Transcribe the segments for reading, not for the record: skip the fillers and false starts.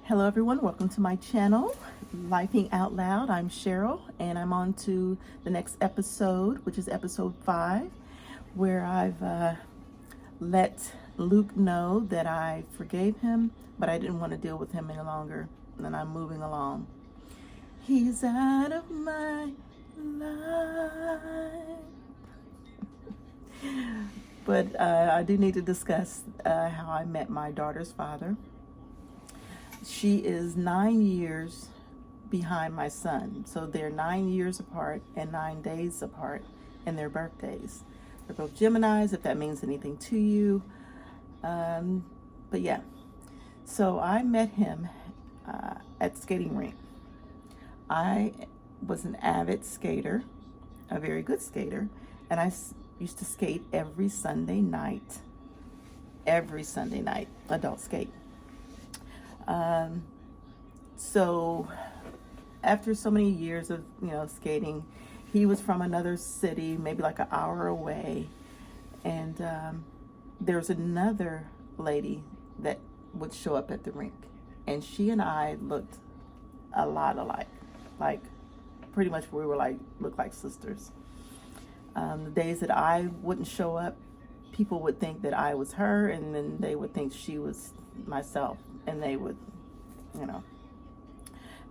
Hello everyone, welcome to my channel, Lifing Out Loud. I'm Cheryl and I'm on to the next episode, which is episode 5, where I've let Luke know that I forgave him, but I didn't want to deal with him any longer, and I'm moving along. He's out of my life. But I do need to discuss how I met my daughter's father. She is 9 years behind my son. So they're 9 years apart and 9 days apart in their birthdays. They're both Geminis, if that means anything to you. But yeah, so I met him at the skating rink. I was an avid skater, a very good skater, and I used to skate every Sunday night, adult skate. So after so many years of, skating, he was from another city, maybe like an hour away. And there was another lady that would show up at the rink. And she and I looked a lot alike. Like, pretty much we were looked like sisters. The days that I wouldn't show up, people would think that I was her, and then they would think she was myself. And they would,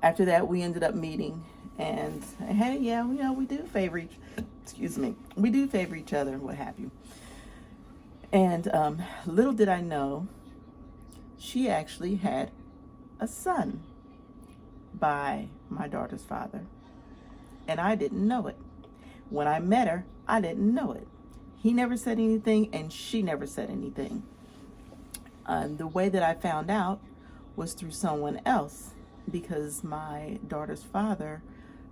after that we ended up meeting, and hey, yeah, we do favor each other, what have you. And little did I know, she actually had a son by my daughter's father, and I didn't know it. When I met her, I didn't know it. He never said anything, and she never said anything. The way that I found out was through someone else, because my daughter's father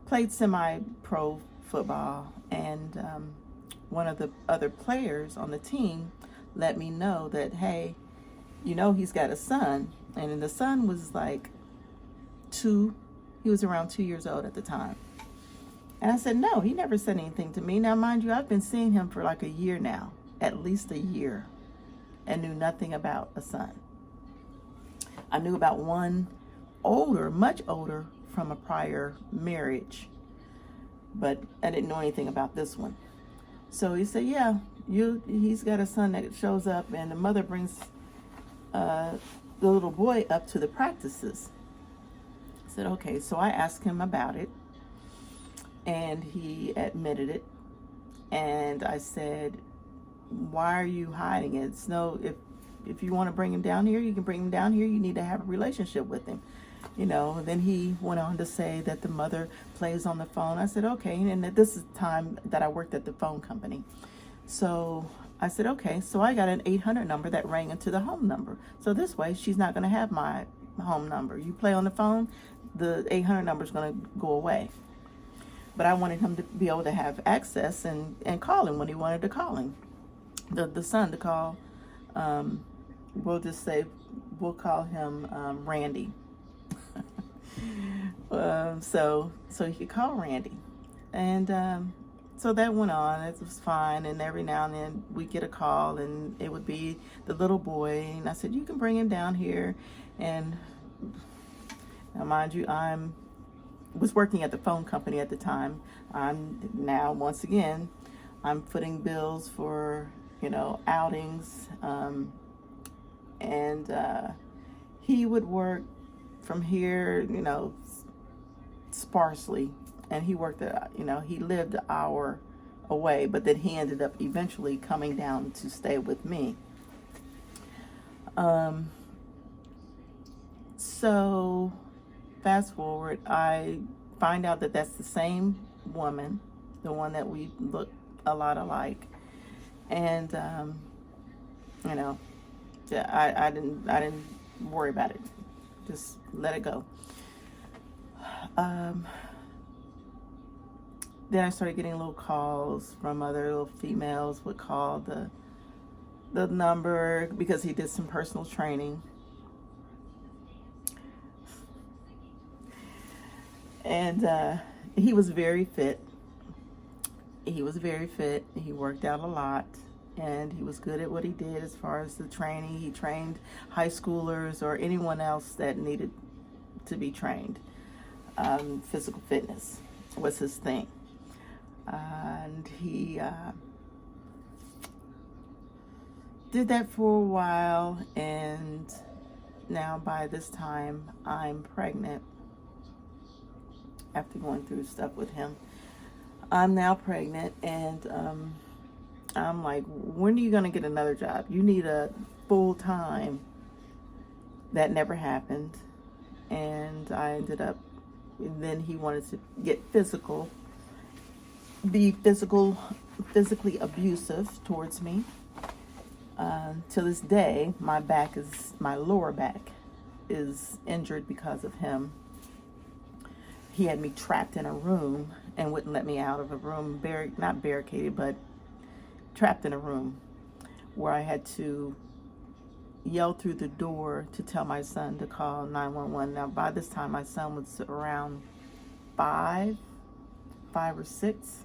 played semi-pro football, and one of the other players on the team let me know that, hey, he's got a son. And the son was like 2, he was around 2 years old at the time. And I said, no, he never said anything to me. Now, mind you, I've been seeing him for like a year now, at least a year, and knew nothing about a son. I knew about one older, much older, from a prior marriage, but I didn't know anything about this one. So he said, yeah, he's got a son that shows up, and the mother brings the little boy up to the practices. I said, okay. So I asked him about it, and he admitted it. And I said, why are you hiding it? If you want to bring him down here, you can bring him down here. You need to have a relationship with him. Then he went on to say that the mother plays on the phone. I said, okay. And that this is the time that I worked at the phone company. So I said, okay. So I got an 800 number that rang into the home number. So this way, she's not going to have my home number. You play on the phone, the 800 number is going to go away. But I wanted him to be able to have access and call him when he wanted to call him. The son to call, we'll call him Randy. So he could call Randy. And so that went on. It was fine. And every now and then we get a call, and it would be the little boy. And I said, you can bring him down here. And now, mind you, was working at the phone company at the time. I'm now, once again, I'm footing bills for, outings. And he would work from here, sparsely. And he worked, he lived an hour away, but then he ended up eventually coming down to stay with me. So fast forward, I find out that that's the same woman, the one that we look a lot alike. And, I didn't worry about it. Just let it go. Then I started getting little calls from other little females, would call the number because he did some personal training. And he was very fit. He worked out a lot. and he was good at what he did as far as the training. He trained high schoolers or anyone else that needed to be trained. Physical fitness was his thing. And he did that for a while, and now by this time I'm pregnant. After going through stuff with him, I'm now pregnant, and I'm like, when are you going to get another job? You need a full-time. That never happened. And I ended up, and then he wanted to get physical, be physically abusive towards me. To this day, my lower back is injured because of him. He had me trapped in a room and wouldn't let me out of a room, not barricaded, but trapped in a room where I had to yell through the door to tell my son to call 911. Now, by this time, my son was around five or six,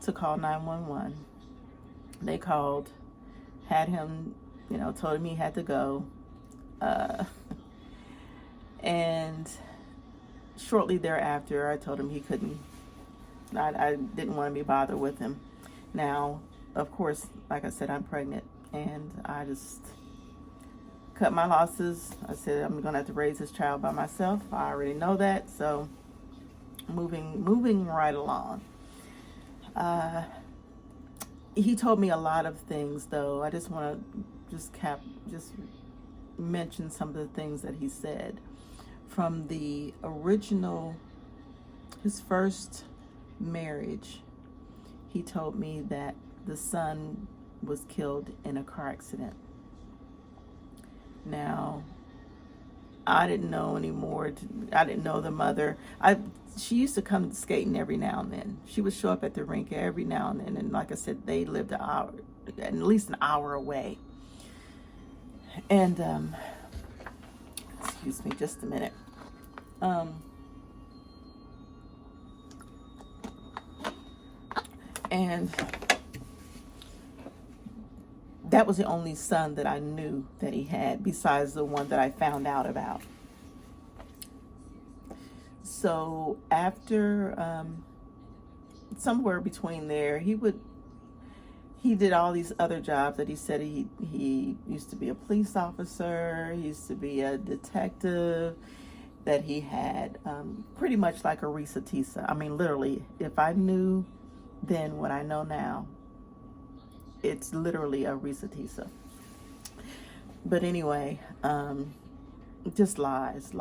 to call 911. They called, had him, told him he had to go. And shortly thereafter, I told him he couldn't. I didn't want to be bothered with him. Now, of course, like I said, I'm pregnant, and I just cut my losses. I said I'm going to have to raise this child by myself. I already know that, so moving right along. He told me a lot of things, though. I just want to just mention some of the things that he said. From the original, his first marriage, he told me that the son was killed in a car accident. Now, I didn't know anymore. I didn't know the mother. She used to come skating every now and then. She would show up at the rink every now and then. And like I said, they lived at least an hour away. And, excuse me, just a minute. And that was the only son that I knew that he had, besides the one that I found out about. So after somewhere between there, he did all these other jobs that he said. He used to be a police officer, he used to be a detective, that he had pretty much like a Risa Tisa. I mean, literally, if I knew then what I know now, it's literally a Risa Tisa. But anyway, just lies.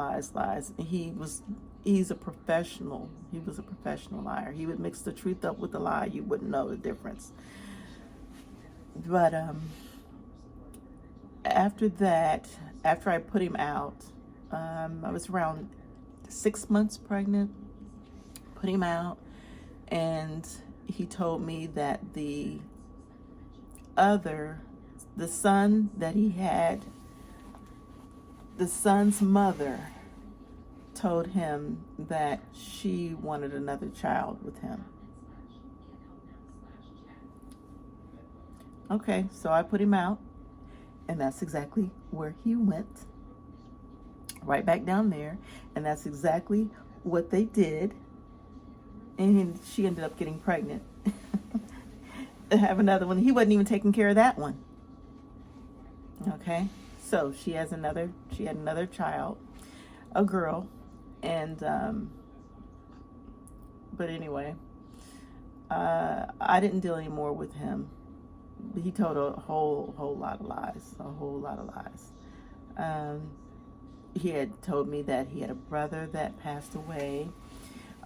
He's a professional. He was a professional liar. He would mix the truth up with the lie. You wouldn't know the difference. But after that, after I put him out, I was around 6 months pregnant, put him out, and he told me that the son that he had, the son's mother told him that she wanted another child with him. Okay, so I put him out, and that's exactly where he went. Right back down there, and that's exactly what they did. And she ended up getting pregnant. Have another one. He wasn't even taking care of that one. Okay, so she had another child, a girl, and but anyway, I didn't deal anymore with him. He told a whole lot of lies. He had told me that he had a brother that passed away.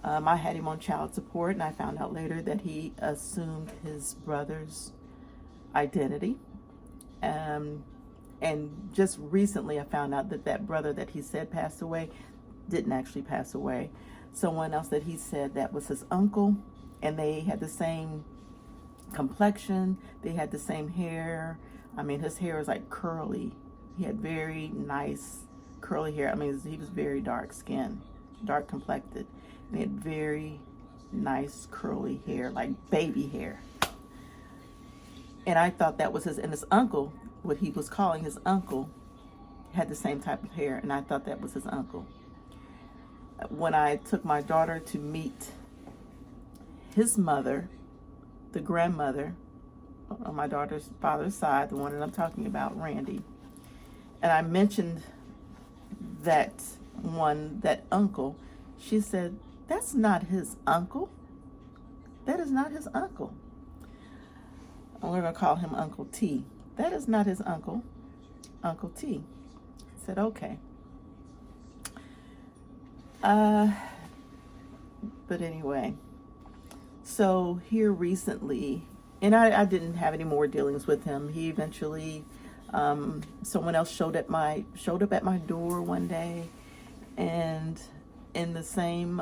I had him on child support, and I found out later that he assumed his brother's identity. And just recently I found out that brother that he said passed away didn't actually pass away. Someone else that he said that was his uncle, and they had the same complexion, they had the same hair. I mean, his hair was like curly. He had very nice curly hair. I mean, he was very dark skinned, dark complected. And he had very nice curly hair, like baby hair. And I thought that was his uncle, what he was calling his uncle, had the same type of hair, and I thought that was his uncle. When I took my daughter to meet his mother, the grandmother on my daughter's father's side, the one that I'm talking about, Randy, and I mentioned that that uncle, she said, "That's not his uncle. That is not his uncle." And we're going to call him Uncle T. "That is not his uncle, Uncle T." I said, "Okay." But anyway, so here recently, and I didn't have any more dealings with him. He eventually, someone else showed up at my door one day, and in the same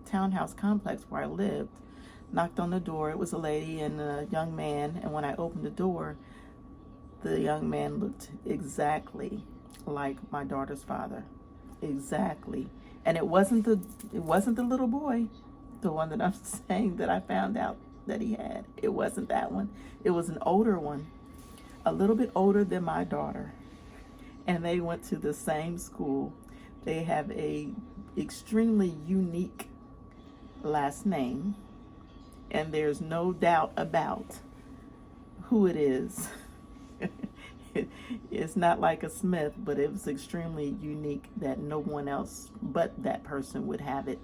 townhouse complex where I lived, knocked on the door. It was a lady and a young man, and when I opened the door, the young man looked exactly like my daughter's father, exactly. And it wasn't the little boy, the one that I'm saying that I found out that he had. It wasn't that one. It was an older one, a little bit older than my daughter, and they went to the same school. They have a extremely unique last name, and there's no doubt about who it is. It's not like a Smith, but it was extremely unique that no one else but that person would have it.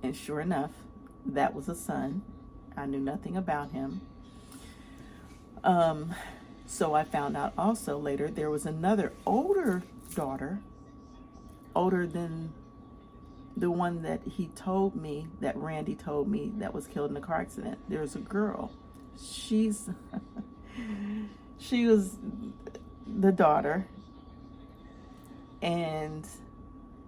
And sure enough, that was a son. I knew nothing about him. So I found out also later there was another older daughter, older than the one that he told me, that Randy told me, that was killed in a car accident. There's a girl. She was the daughter. And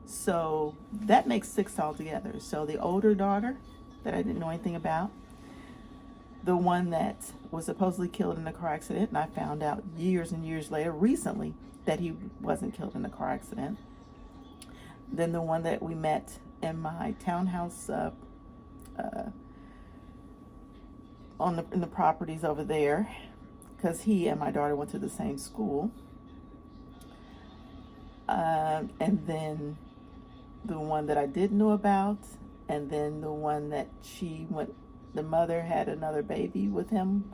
so that makes 6 altogether. So the older daughter that I didn't know anything about, the one that was supposedly killed in a car accident, and I found out years and years later, recently, that he wasn't killed in a car accident. Then the one that we met in my townhouse in the properties over there, because he and my daughter went to the same school. And then the one that I didn't know about, and then the one that the mother had another baby with him,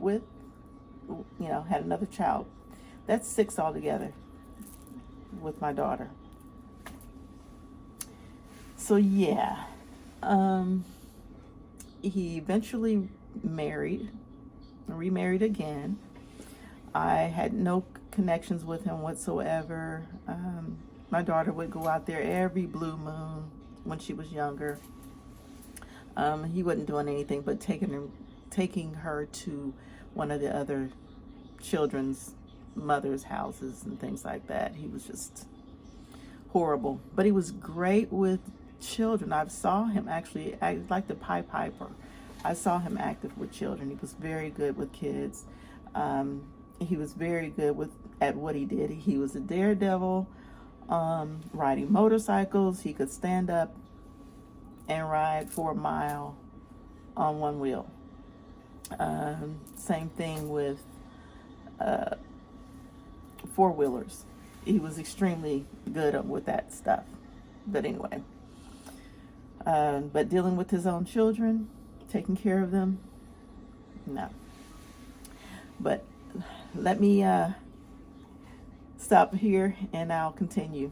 had another child. That's 6 altogether with my daughter. So yeah, he eventually remarried again. I had no connections with him whatsoever. My daughter would go out there every blue moon when she was younger. He wasn't doing anything but taking her to one of the other children's mothers' houses and things like that. He was just horrible, but he was great with children. I saw him actually act like the Pied Piper. I saw him active with children. He was very good with kids. He was very good at what he did. He was a daredevil, riding motorcycles. He could stand up and ride for a mile on one wheel. Same thing with four-wheelers. He was extremely good with that stuff. But anyway, but dealing with his own children, taking care of them, no. But let me stop here and I'll continue.